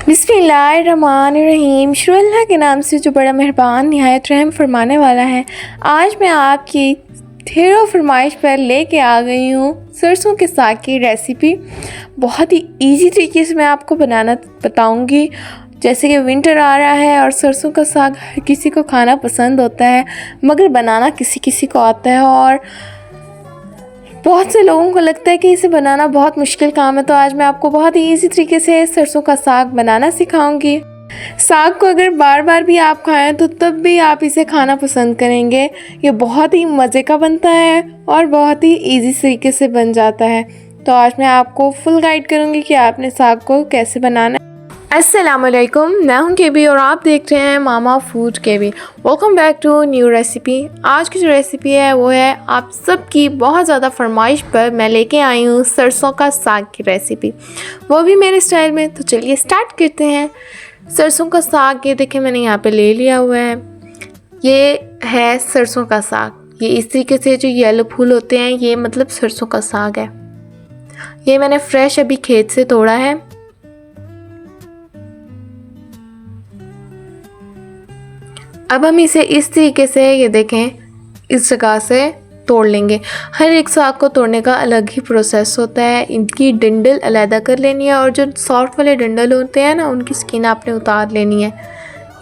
बिस्मिल्लाहिर्रहमानिर्रहीम। शुरू अल्लाह के नाम से जो बड़ा मेहरबान निहायत रहम फरमाने वाला है। आज मैं आपकी ढेरों फरमाइश पर लेके आ गई हूँ सरसों के साग की रेसिपी। बहुत ही इजी तरीके से मैं आपको बनाना बताऊँगी। जैसे कि विंटर आ रहा है और सरसों का साग हर किसी को खाना पसंद होता है, मगर बनाना किसी किसी को आता है और बहुत से लोगों को लगता है कि इसे बनाना बहुत मुश्किल काम है। तो आज मैं आपको बहुत ही इजी तरीके से सरसों का साग बनाना सिखाऊंगी। साग को अगर बार बार भी आप खाएं तो तब भी आप इसे खाना पसंद करेंगे। ये बहुत ही मज़े का बनता है और बहुत ही इजी तरीके से बन जाता है। तो आज मैं आपको फुल गाइड करूंगी कि आपने साग को कैसे बनाना है। अस्सलामुअलैकुम, मैं हूं केबी और आप देख रहे हैं मामा food KB. Welcome back to new recipe. आज की जो रेसिपी है वो है आप सबकी बहुत ज़्यादा फरमाइश पर मैं लेके आई हूँ सरसों का साग की रेसिपी, वो भी मेरे स्टाइल में। तो चलिए स्टार्ट करते हैं। सरसों का साग ये देखें मैंने यहाँ पे ले लिया हुआ है। ये है सरसों का साग। ये इस तरीके से जो येलो फूल होते हैं ये मतलब सरसों का साग है। ये मैंने फ्रेश अभी खेत से तोड़ा है। अब हम इसे इस तरीके से ये देखें इस जगह से तोड़ लेंगे। हर एक साग को तोड़ने का अलग ही प्रोसेस होता है। इनकी डंडल अलहदा कर लेनी है और जो सॉफ्ट वाले डंडल होते हैं ना उनकी स्किन आपने उतार लेनी है।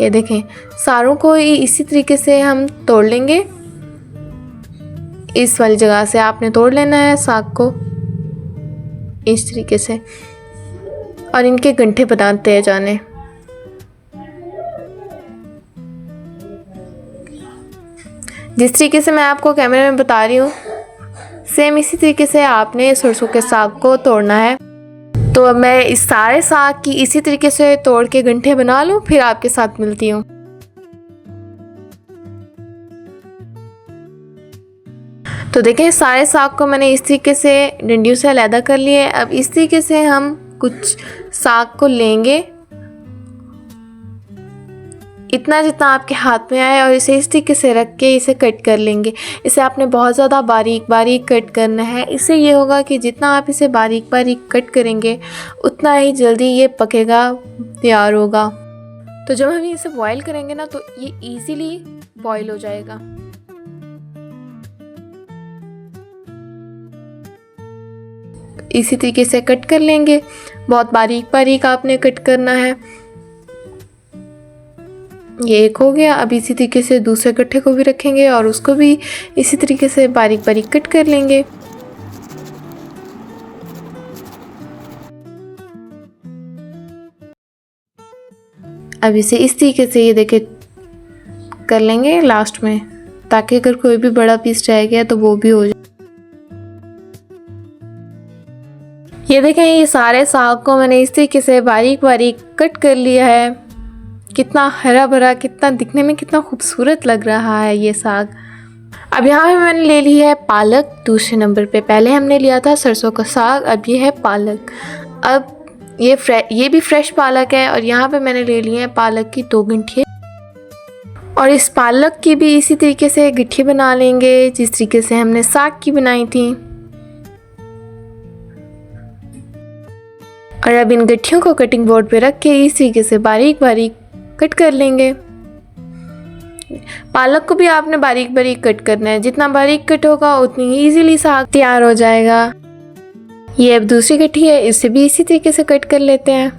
ये देखें सारों को इसी तरीके से हम तोड़ लेंगे। इस वाली जगह से आपने तोड़ लेना है साग को इस तरीके से और इनके गंठे बनाते जाने। जिस तरीके से मैं आपको कैमरे में बता रही हूँ सेम इसी तरीके से आपने सरसों के साग को तोड़ना है। तो अब मैं इस सारे साग की इसी तरीके से तोड़ के गंठे बना लूँ, फिर आपके साथ मिलती हूँ। तो देखें सारे साग को मैंने इस तरीके से डंडियों से अलहदा कर लिए। अब इस तरीके से हम कुछ साग को लेंगे इतना जितना आपके हाथ में आए और इसे इस तरीके से रख के इसे कट कर लेंगे। इसे आपने बहुत ज़्यादा बारीक बारीक कट करना है। इससे ये होगा कि जितना आप इसे बारीक बारीक कट करेंगे उतना ही जल्दी ये पकेगा, तैयार होगा। तो जब हम इसे बॉईल करेंगे ना तो ये इजीली बॉईल हो जाएगा। इसी तरीके से कट कर लेंगे। बहुत बारीक बारीक आपने कट करना है। ये एक हो गया। अब इसी तरीके से दूसरे गट्ठे को भी रखेंगे और उसको भी इसी तरीके से बारीक बारीक कट कर लेंगे। अब इसे इस तरीके से ये देखे कर लेंगे लास्ट में, ताकि अगर कोई भी बड़ा पीस रह गया तो वो भी हो जाए। ये देखें ये सारे साग को मैंने इस तरीके से बारीक बारीक कट कर लिया है। कितना हरा भरा, कितना दिखने में कितना खूबसूरत लग रहा है ये साग। अब यहाँ पे मैंने ले ली है पालक दूसरे नंबर पे। पहले हमने लिया था सरसों का साग, अब ये है पालक। अब ये भी फ्रेश पालक है और यहाँ पे मैंने ले ली है पालक की 2 गंठियाँ और इस पालक की भी इसी तरीके से गट्ठी बना लेंगे जिस तरीके से हमने साग की बनाई थी। और अब इन गट्ठियों को कटिंग बोर्ड पे रख के इस तरीके से बारीक बारीक कट कर लेंगे। पालक को भी आपने बारीक बारीक कट करना है। जितना बारीक कट होगा उतनी ही इजीली साग तैयार हो जाएगा। ये अब दूसरी गट्ठी है, इसे भी इसी तरीके से कट कर लेते हैं।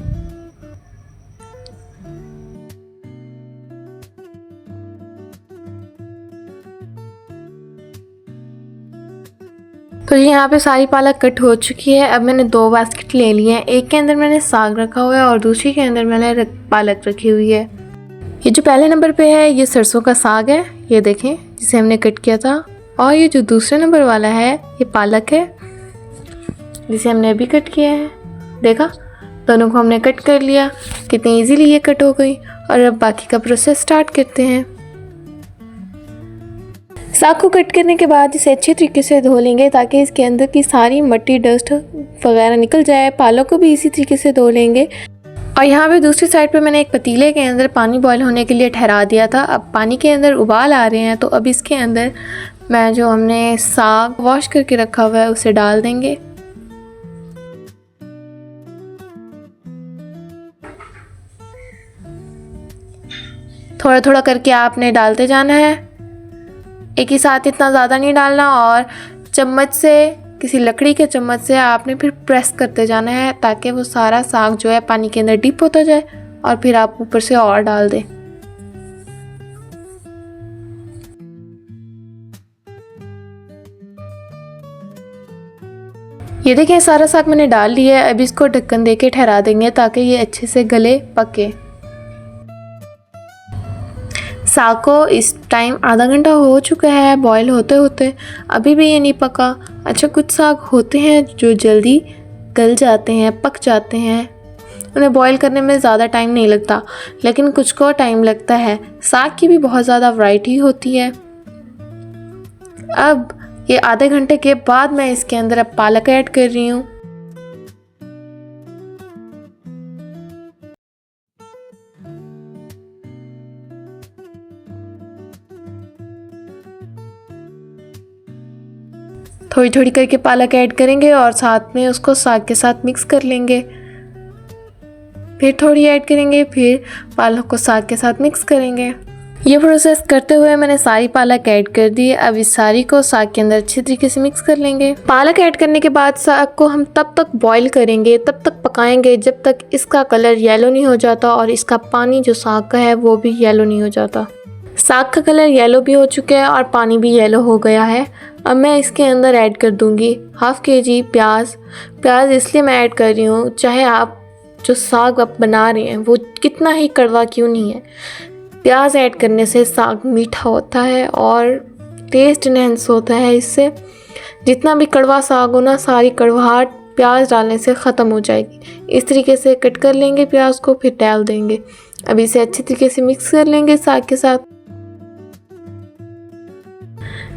तो यहाँ पे सारी पालक कट हो चुकी है। अब मैंने 2 बास्केट ले लिए हैं। एक के अंदर मैंने साग रखा हुआ है और दूसरी के अंदर मैंने पालक रखी हुई है। ये जो पहले नंबर पे है ये सरसों का साग है, ये देखें जिसे हमने कट किया था। और ये जो दूसरे नंबर वाला है ये पालक है जिसे हमने अभी कट किया है। देखा, दोनों को हमने कट कर लिया। कितनी इजीली ये कट हो गई। और अब बाकी का प्रोसेस स्टार्ट करते हैं। साग को कट करने के बाद इसे अच्छे तरीके से धो लेंगे ताकि इसके अंदर की सारी मट्टी डस्ट वगैरह निकल जाए। पालक को भी इसी तरीके से धो लेंगे। और यहाँ पे दूसरी साइड पे मैंने एक पतीले के अंदर पानी बॉईल होने के लिए ठहरा दिया था। अब पानी के अंदर उबाल आ रहे हैं तो अब इसके अंदर मैं जो हमने साग वॉश करके रखा हुआ है उसे डाल देंगे। थोड़ा थोड़ा करके आपने डालते जाना है, एक ही साथ इतना ज़्यादा नहीं डालना। और चम्मच से, किसी लकड़ी के चम्मच से आपने फिर प्रेस करते जाना है ताकि वो सारा साग जो है पानी के अंदर डिप होता जाए और फिर आप ऊपर से और डाल दें। ये देखिए सारा साग मैंने डाल लिया है। अब इसको ढक्कन दे के ठहरा देंगे ताकि ये अच्छे से गले पके। साग को इस टाइम आधा घंटा हो चुका है बॉईल होते होते, अभी भी ये नहीं पका। अच्छा, कुछ साग होते हैं जो जल्दी गल जाते हैं, पक जाते हैं, उन्हें बॉईल करने में ज़्यादा टाइम नहीं लगता, लेकिन कुछ को टाइम लगता है। साग की भी बहुत ज़्यादा वैरायटी होती है। अब ये आधे घंटे के बाद मैं इसके अंदर अब पालक ऐड कर रही हूँ। थोड़ी थोड़ी करके पालक ऐड करेंगे और साथ में उसको साग के साथ मिक्स कर लेंगे। फिर थोड़ी ऐड करेंगे, फिर पालक को साग के साथ मिक्स करेंगे। ये प्रोसेस करते हुए मैंने सारी पालक ऐड कर दी। अब इस सारी को साग के अंदर अच्छी तरीके से मिक्स कर लेंगे। पालक ऐड करने के बाद साग को हम तब तक बॉईल करेंगे, तब तक पकाएंगे जब तक इसका कलर येलो नहीं हो जाता और इसका पानी जो साग का है वो भी येलो नहीं हो जाता। साग का कलर येलो भी हो चुका है और पानी भी येलो हो गया है। अब मैं इसके अंदर ऐड कर दूंगी ½ kg प्याज। प्याज इसलिए मैं ऐड कर रही हूँ, चाहे आप जो साग आप बना रहे हैं वो कितना ही कड़वा क्यों नहीं है, प्याज ऐड करने से साग मीठा होता है और टेस्ट इनहेंस होता है। इससे जितना भी कड़वा साग हो ना, सारी कड़वाहट प्याज डालने से ख़त्म हो जाएगी। इस तरीके से कट कर लेंगे प्याज को, फिर डाल देंगे। अब इसे अच्छी तरीके से मिक्स कर लेंगे साग के साथ।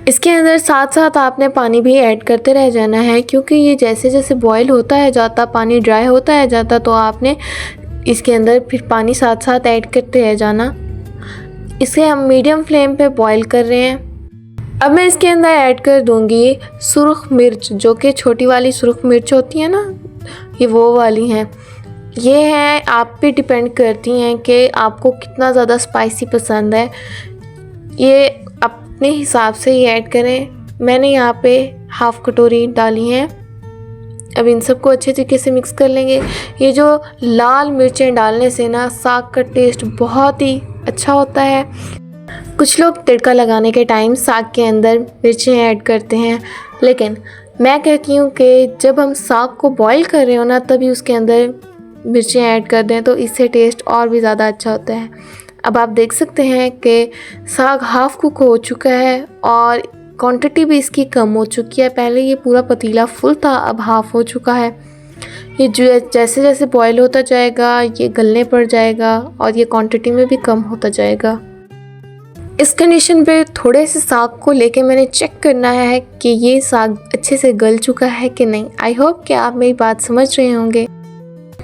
इसके अंदर साथ साथ आपने पानी भी ऐड करते रह जाना है, क्योंकि ये जैसे जैसे बॉईल होता है जाता, पानी ड्राई होता है जाता, तो आपने इसके अंदर फिर पानी साथ साथ ऐड करते रह जाना। इसे हम मीडियम फ्लेम पे बॉईल कर रहे हैं। अब मैं इसके अंदर ऐड कर दूंगी सुर्ख मिर्च, जो कि छोटी वाली सुर्ख मिर्च होती है ना, ये वो वाली हैं। ये हैं, आप पे डिपेंड करती हैं कि आपको कितना ज़्यादा स्पाइसी पसंद है। ये अपने हिसाब से ही ऐड करें। मैंने यहाँ पे ½ कटोरी डाली हैं। अब इन सबको अच्छे तरीके से मिक्स कर लेंगे। ये जो लाल मिर्चें डालने से ना साग का टेस्ट बहुत ही अच्छा होता है। कुछ लोग तड़का लगाने के टाइम साग के अंदर मिर्चें ऐड करते हैं, लेकिन मैं कहती हूँ कि जब हम साग को बॉईल कर रहे हो ना, तभी उसके अंदर मिर्चें ऐड कर दें तो इससे टेस्ट और भी ज़्यादा अच्छा होता है। अब आप देख सकते हैं कि साग हाफ़ कुक हो चुका है और क्वांटिटी भी इसकी कम हो चुकी है। पहले ये पूरा पतीला फुल था, अब हाफ़ हो चुका है। ये जो जैसे जैसे बॉईल होता जाएगा ये गलने पड़ जाएगा और ये क्वांटिटी में भी कम होता जाएगा। इस कंडीशन पे थोड़े से साग को लेके मैंने चेक करना है कि ये साग अच्छे से गल चुका है कि नहीं। आई होप कि आप मेरी बात समझ रहे होंगे।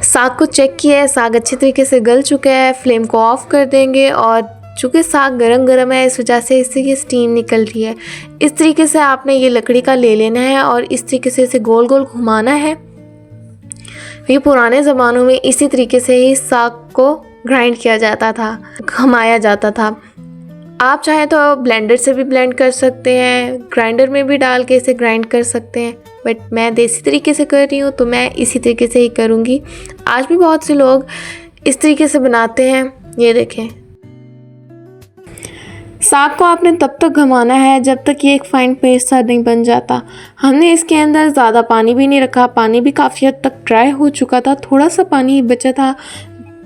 साग को चेक किया है, साग अच्छे तरीके से गल चुका है। फ्लेम को ऑफ कर देंगे और चूँकि साग गरम गरम है इस वजह से इससे ये स्टीम निकल रही है। इस तरीके से आपने ये लकड़ी का ले लेना है और इस तरीके से इसे गोल गोल घुमाना है। ये पुराने ज़मानों में इसी तरीके से ही साग को ग्राइंड किया जाता था, घुमाया जाता था। आप चाहें तो ब्लेंडर से भी ब्लेंड कर सकते हैं, ग्राइंडर में भी डाल के इसे ग्राइंड कर सकते हैं, बट मैं देसी तरीके से कर रही हूँ तो मैं इसी तरीके से ही करूँगी। आज भी बहुत से लोग इस तरीके से बनाते हैं। ये देखें, साग को आपने तब तक घुमाना है जब तक ये एक फाइन पेस्ट सा नहीं बन जाता। हमने इसके अंदर ज़्यादा पानी भी नहीं रखा, पानी भी काफ़ी हद तक ड्राई हो चुका था, थोड़ा सा पानी बचा था।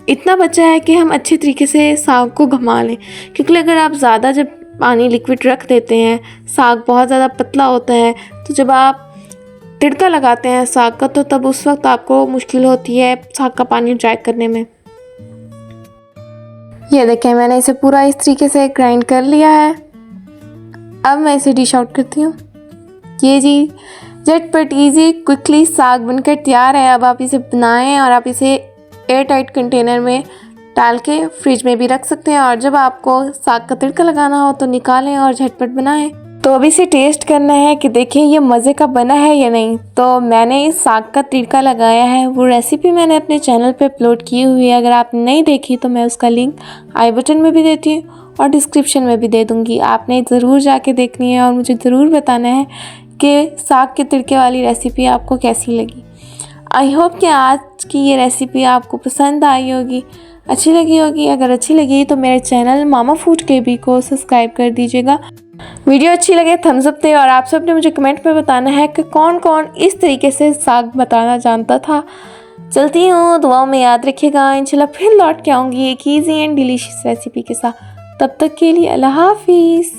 इतना बचा है कि हम अच्छे तरीके से साग को घुमा लें, क्योंकि अगर आप ज़्यादा जब पानी लिक्विड रख देते हैं, साग बहुत ज़्यादा पतला होता है, तो जब आप तड़का लगाते हैं साग का तो तब उस वक्त आपको मुश्किल होती है साग का पानी ड्राई करने में। ये देखें, मैंने इसे पूरा इस तरीके से ग्राइंड कर लिया है। अब मैं इसे डिश आउट करती हूँ। ये जी झटपट ईजी क्विकली साग बनकर तैयार है। अब आप इसे बनाएं और आप इसे एयर टाइट कंटेनर में डाल के फ्रिज में भी रख सकते हैं, और जब आपको साग का तड़का लगाना हो तो निकालें और झटपट बनाएं। तो अभी से टेस्ट करना है कि देखिए ये मज़े का बना है या नहीं। तो मैंने इस साग का तड़का लगाया है, वो रेसिपी मैंने अपने चैनल पे अपलोड की हुई है। अगर आप नहीं देखी तो मैं उसका लिंक आई बटन में भी देती हूँ और डिस्क्रिप्शन में भी दे दूँगी। आपने ज़रूर जाके देखनी है और मुझे ज़रूर बताना है कि साग के तड़के वाली रेसिपी आपको कैसी लगी। आई होप कि आज की ये रेसिपी आपको पसंद आई होगी, अच्छी लगी होगी। अगर अच्छी लगी तो मेरे चैनल मामा फूड केबी को सब्सक्राइब कर दीजिएगा। वीडियो अच्छी लगे थम्स अप दे और आप सब ने मुझे कमेंट में बताना है कि कौन कौन इस तरीके से साग बताना जानता था। चलती हूँ, दुआओं में याद रखिएगा। इंशाल्लाह फिर लौट के आऊँगी एक ईजी एंड डिलीशियस रेसिपी के साथ। तब तक के लिए अल्लाह हाफिज़।